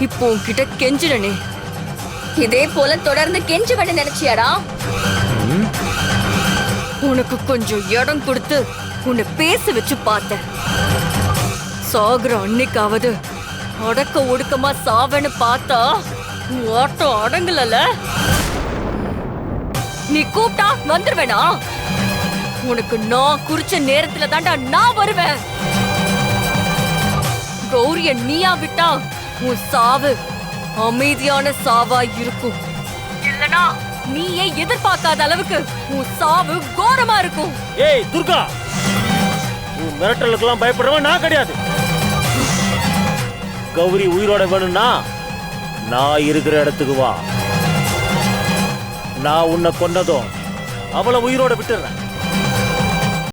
இப்போ உன்கிட்ட கெஞ்சினே, இதே போல தொடர்ந்து கெஞ்சுவேன்னு நினைச்சியாடா? உனக்கு கொஞ்சம் இடம் கொடுத்து உன்னை பேச வச்சு பார்த்தேன். சாகுற அன்னைக்காவது அடக்க ஒடுக்கமா சாவன்னு பார்த்தா உன் ஆட்டம் அடங்கலல. நீ கூப்பிட்டா வந்துருவேனா? உனக்கு நான் குறிச்ச நேரத்துல தாண்டா நான் வருவேன். கௌரிய நீயா விட்டா உன் சாவு அமைதியான சாவா இருக்கும். இல்லனா நீயே எதிர்பார்க்காத அளவுக்கு உன் சாவு கோரமா இருக்கும். ஏய் துர்கா, உன் மிரட்டலுக்கெல்லாம் பயப்படுறவன் நான் கிடையாது. கௌரி உயிரோட வேணும்னா நான் இருக்கிற இடத்துக்கு வா. நான் உன்னை கொன்னதும் அவளை உயிரோட விட்டுறேன்.